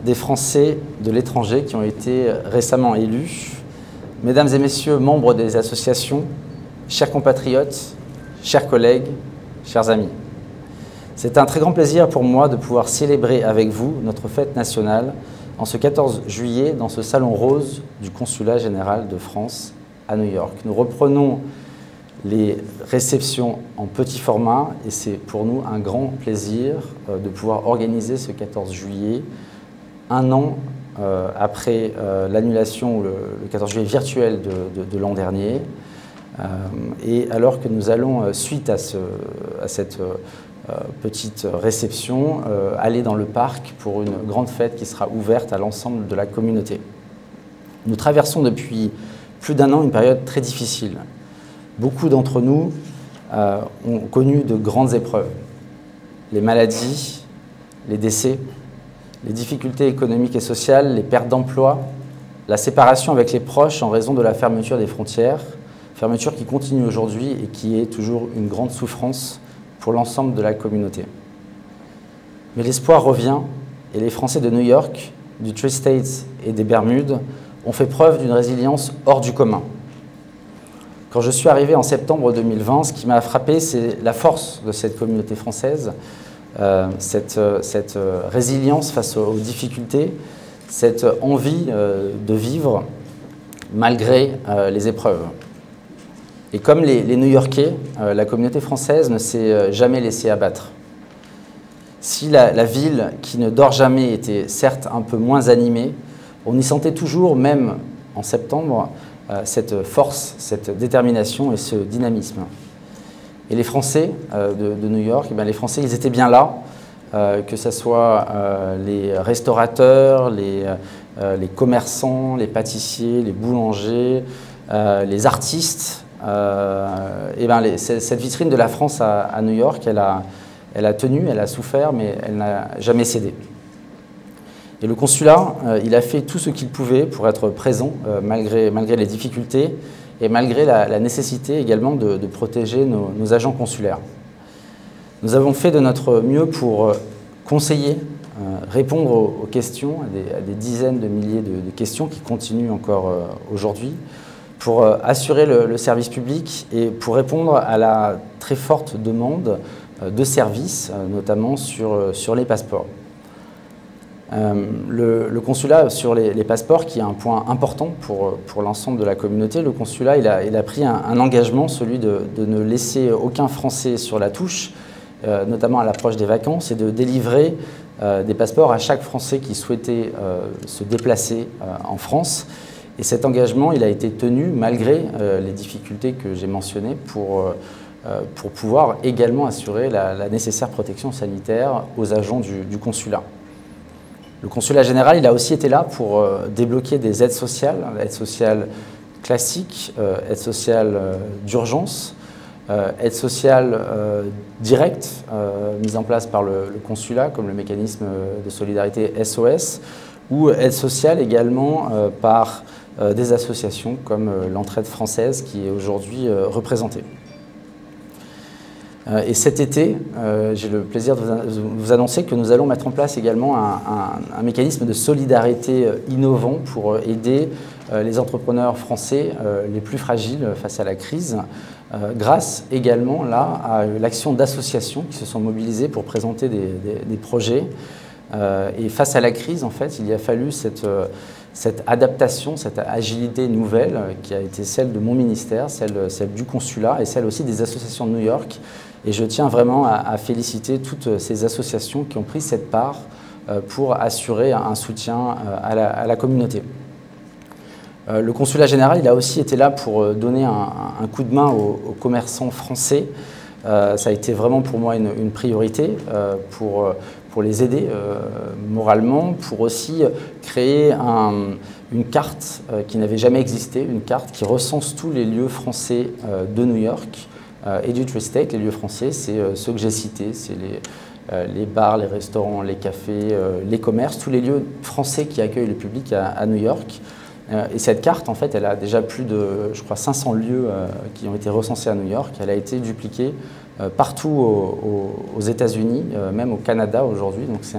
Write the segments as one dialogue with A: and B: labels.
A: des Français de l'étranger qui ont été récemment élus, mesdames et messieurs, membres des associations, chers compatriotes, chers collègues, chers amis. C'est un très grand plaisir pour moi de pouvoir célébrer avec vous notre fête nationale en ce 14 juillet dans ce salon rose du Consulat général de France à New York. Nous reprenons les réceptions en petit format et c'est pour nous un grand plaisir de pouvoir organiser ce 14 juillet, un an après l'annulation, le 14 juillet virtuel de l'an dernier, et alors que nous allons, suite à cette petite réception, aller dans le parc pour une grande fête qui sera ouverte à l'ensemble de la communauté. Nous traversons depuis plus d'un an une période très difficile. Beaucoup d'entre nous ont connu de grandes épreuves. Les maladies, les décès, les difficultés économiques et sociales, les pertes d'emploi, la séparation avec les proches en raison de la fermeture des frontières, fermeture qui continue aujourd'hui et qui est toujours une grande souffrance pour l'ensemble de la communauté. Mais l'espoir revient et les Français de New York, du Tri-State et des Bermudes ont fait preuve d'une résilience hors du commun. Quand je suis arrivé en septembre 2020, ce qui m'a frappé, c'est la force de cette communauté française, cette résilience face aux difficultés, cette envie de vivre malgré les épreuves. Et comme les New-Yorkais, la communauté française ne s'est jamais laissée abattre. Si la ville qui ne dort jamais était certes un peu moins animée, on y sentait toujours, même en septembre, cette force, cette détermination et ce dynamisme. Et les Français de New York, les Français, ils étaient bien là, que ce soit les restaurateurs, les commerçants, les pâtissiers, les boulangers, les artistes. Cette vitrine de la France à New York, elle a tenu, elle a souffert, mais elle n'a jamais cédé. Et le consulat, il a fait tout ce qu'il pouvait pour être présent malgré les difficultés et malgré la nécessité également de protéger nos agents consulaires. Nous avons fait de notre mieux pour conseiller, répondre aux questions, à des dizaines de milliers de questions qui continuent encore aujourd'hui, pour assurer le service public et pour répondre à la très forte demande de services, notamment sur les passeports. Le consulat sur les passeports, qui est un point important pour l'ensemble de la communauté, le consulat il a pris un engagement, celui de ne laisser aucun Français sur la touche, notamment à l'approche des vacances, et de délivrer des passeports à chaque Français qui souhaitait se déplacer en France. Et cet engagement, il a été tenu malgré les difficultés que j'ai mentionnées pour pouvoir également assurer la nécessaire protection sanitaire aux agents du consulat. Le consulat général, il a aussi été là pour débloquer des aides sociales classiques, aides sociales d'urgence, aides sociales directes mises en place par le consulat, comme le mécanisme de solidarité SOS, ou aides sociales également par des associations comme l'Entraide française qui est aujourd'hui représentée. Et cet été, j'ai le plaisir de vous annoncer que nous allons mettre en place également un mécanisme de solidarité innovant pour aider les entrepreneurs français les plus fragiles face à la crise, grâce également là, à l'action d'associations qui se sont mobilisées pour présenter des projets. Et face à la crise, en fait, il a fallu cette adaptation, cette agilité nouvelle qui a été celle de mon ministère, celle du consulat et celle aussi des associations de New York. Et je tiens vraiment à féliciter toutes ces associations qui ont pris cette part pour assurer un soutien à la communauté. Le consulat général, il a aussi été là pour donner un coup de main aux commerçants français. Ça a été vraiment pour moi une priorité pour les aider moralement, pour aussi créer une carte qui n'avait jamais existé, une carte qui recense tous les lieux français de New York et du Tri-State. Les lieux français, c'est ceux que j'ai cités, c'est les bars, les restaurants, les cafés, les commerces, tous les lieux français qui accueillent le public à New York. Et cette carte, en fait, elle a déjà plus de, je crois, 500 lieux qui ont été recensés à New York. Elle a été dupliquée partout aux États-Unis, même au Canada aujourd'hui. Donc c'est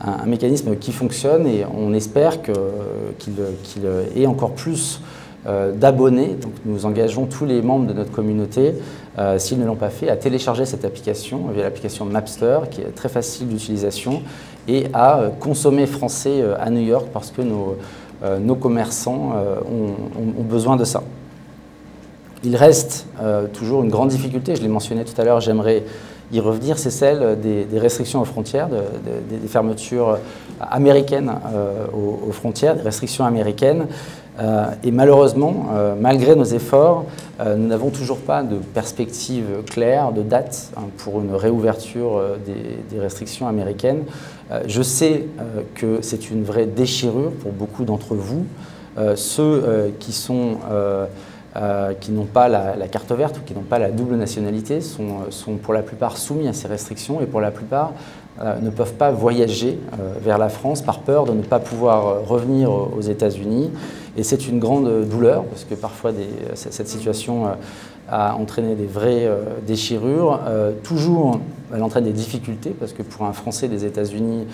A: un mécanisme qui fonctionne et on espère qu'il ait encore plus d'abonnés. Donc nous engageons tous les membres de notre communauté, s'ils ne l'ont pas fait, à télécharger cette application via l'application Mapster, qui est très facile d'utilisation, et à consommer français à New York parce que nos commerçants ont besoin de ça. Il reste toujours une grande difficulté, je l'ai mentionné tout à l'heure, j'aimerais y revenir, c'est celle des restrictions aux frontières, des fermetures américaines aux frontières, des restrictions américaines. Et malheureusement, malgré nos efforts, nous n'avons toujours pas de perspective claire, de date pour une réouverture des restrictions américaines. Je sais que c'est une vraie déchirure pour beaucoup d'entre vous. Ceux qui n'ont pas la carte verte ou qui n'ont pas la double nationalité sont pour la plupart soumis à ces restrictions et pour la plupart ne peuvent pas voyager vers la France par peur de ne pas pouvoir revenir aux États-Unis. Et c'est une grande douleur parce que parfois cette situation a entraîné des vraies déchirures. Toujours, elle entraîne des difficultés parce que pour un Français des États-Unis,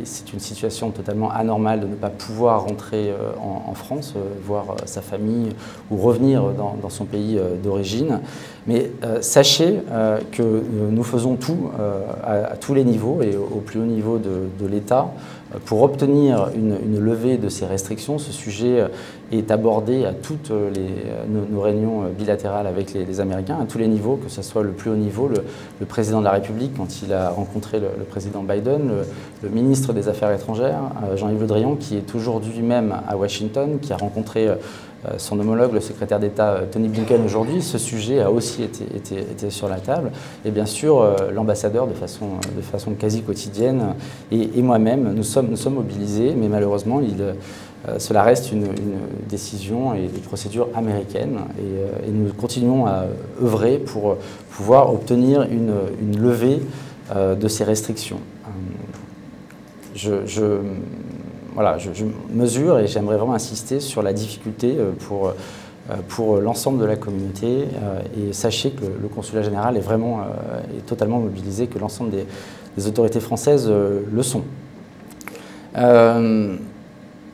A: c'est une situation totalement anormale de ne pas pouvoir rentrer en France, voir sa famille ou revenir dans son pays d'origine. Mais sachez que nous faisons tout à tous les niveaux et au plus haut niveau de l'État pour obtenir une levée de ces restrictions. Ce sujet est abordé à toutes nos réunions bilatérales avec les Américains, à tous les niveaux, que ce soit le plus haut niveau, le président de la République, quand il a rencontré le président Biden, le ministre des Affaires étrangères, Jean-Yves Le Drian, qui est aujourd'hui même à Washington, qui a rencontré son homologue, le secrétaire d'État Tony Blinken aujourd'hui. Ce sujet a aussi été sur la table. Et bien sûr, l'ambassadeur de façon quasi quotidienne et moi-même, nous sommes mobilisés, mais malheureusement, cela reste une décision et des procédures américaines. Et nous continuons à œuvrer pour pouvoir obtenir une levée de ces restrictions. Voilà, je mesure et j'aimerais vraiment insister sur la difficulté pour l'ensemble de la communauté et sachez que le consulat général est totalement mobilisé, que l'ensemble des autorités françaises le sont.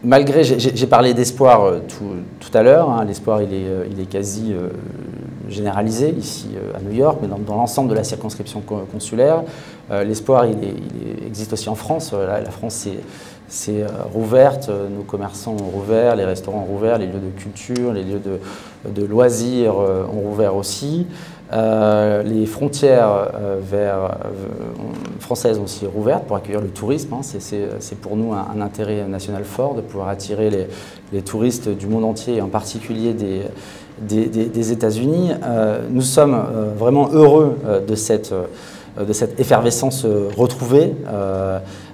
A: Malgré, j'ai parlé d'espoir tout à l'heure, hein, l'espoir il est quasi généralisé ici à New York, mais dans l'ensemble de la circonscription consulaire, l'espoir il existe aussi en France. La France c'est rouverte, nos commerçants ont rouvert, les restaurants ont rouvert, les lieux de culture, les lieux de loisirs ont rouvert aussi. Les frontières françaises ont aussi rouvertes pour accueillir le tourisme. Hein. C'est pour nous un intérêt national fort de pouvoir attirer les touristes du monde entier, et en particulier des États-Unis. Nous sommes vraiment heureux de cette effervescence retrouvée,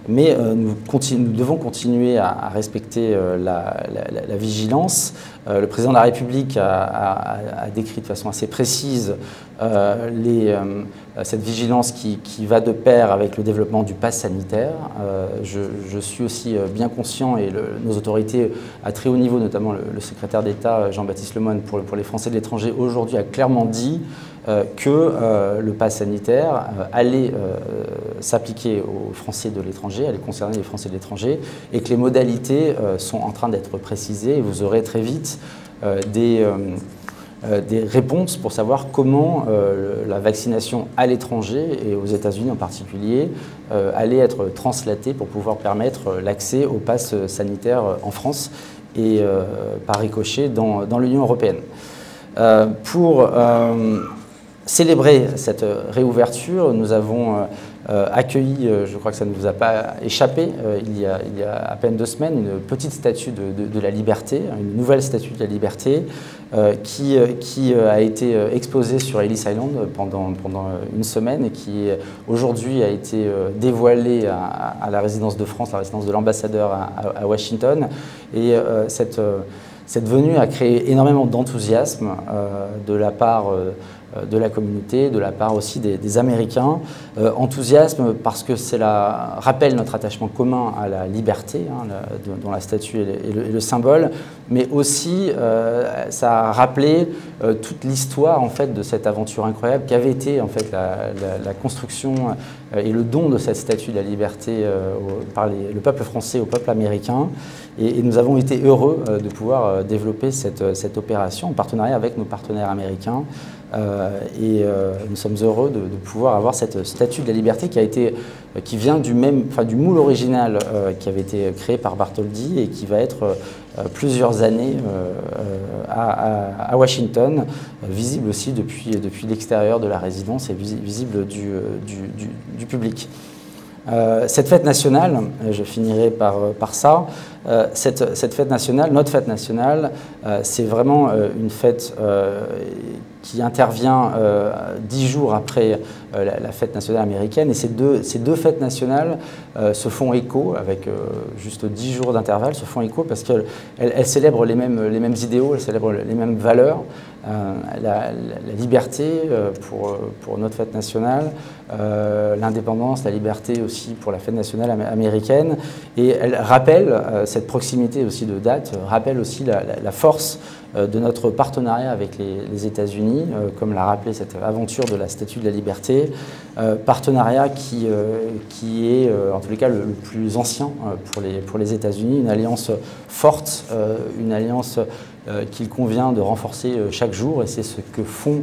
A: mais nous devons continuer à respecter la vigilance. Le président de la République a décrit de façon assez précise cette vigilance qui va de pair avec le développement du pass sanitaire. Je suis aussi bien conscient, et nos autorités à très haut niveau, notamment le secrétaire d'État Jean-Baptiste Lemoyne pour les Français de l'étranger, aujourd'hui a clairement dit que le pass sanitaire allait s'appliquer aux Français de l'étranger, allait concerner les Français de l'étranger, et que les modalités sont en train d'être précisées. Et vous aurez très vite des réponses pour savoir comment la vaccination à l'étranger, et aux États-Unis en particulier, allait être translatée pour pouvoir permettre l'accès au pass sanitaire en France et par ricochet dans l'Union européenne. Pour célébrer cette réouverture, nous avons accueilli, je crois que ça ne vous a pas échappé, il y a à peine 2 semaines, une petite statue de la liberté, une nouvelle statue de la liberté qui a été exposée sur Ellis Island pendant une semaine et qui aujourd'hui a été dévoilée à la résidence de France, la résidence de l'ambassadeur à Washington. Et cette venue a créé énormément d'enthousiasme de la part de la communauté, de la part aussi des Américains. Enthousiasme parce que rappelle notre attachement commun à la liberté, dont la statue est le symbole, mais aussi ça a rappelé toute l'histoire en fait, de cette aventure incroyable qu'avait été en fait, la construction et le don de cette statue de la liberté par le peuple français au peuple américain. Et nous avons été heureux de pouvoir développer cette opération en partenariat avec nos partenaires américains. Nous sommes heureux de pouvoir avoir cette statue de la liberté qui vient du moule original qui avait été créé par Bartholdi et qui va être plusieurs années à Washington, visible aussi depuis l'extérieur de la résidence et visible du public. Cette fête nationale, je finirai par ça, cette fête nationale, notre fête nationale, c'est vraiment une fête qui intervient 10 jours après la fête nationale américaine. Et ces deux fêtes nationales se font écho, avec juste 10 jours d'intervalle, se font écho parce qu'elles célèbrent les mêmes idéaux, elles célèbrent les mêmes valeurs. La liberté pour notre fête nationale, l'indépendance, la liberté aussi pour la fête nationale américaine. Et elle rappelle, cette proximité aussi de date, rappelle aussi la force de notre partenariat avec les États-Unis, comme l'a rappelé cette aventure de la Statue de la Liberté, partenariat qui est en tous les cas le plus ancien pour les États-Unis, une alliance forte, une alliance qu'il convient de renforcer chaque jour, et c'est ce que font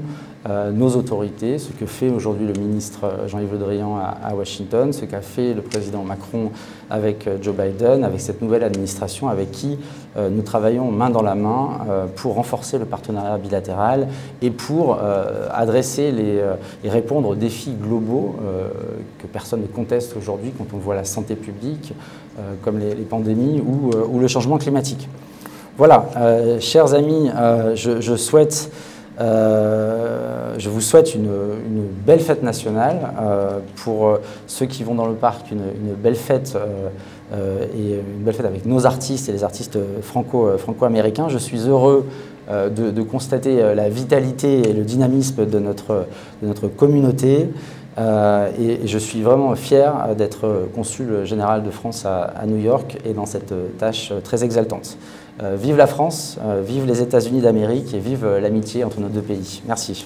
A: nos autorités, ce que fait aujourd'hui le ministre Jean-Yves Le Drian à Washington, ce qu'a fait le président Macron avec Joe Biden, avec cette nouvelle administration avec qui nous travaillons main dans la main pour renforcer le partenariat bilatéral et pour adresser et répondre aux défis globaux que personne ne conteste aujourd'hui quand on voit la santé publique, comme les pandémies ou le changement climatique. Voilà, chers amis, je vous souhaite une belle fête nationale. Pour ceux qui vont dans le parc, une belle fête et une belle fête avec nos artistes et les artistes franco-américains. Je suis heureux de constater la vitalité et le dynamisme de notre communauté. Et je suis vraiment fier d'être consul général de France à New York et dans cette tâche très exaltante. Vive la France, vive les États-Unis d'Amérique et vive l'amitié entre nos deux pays. Merci.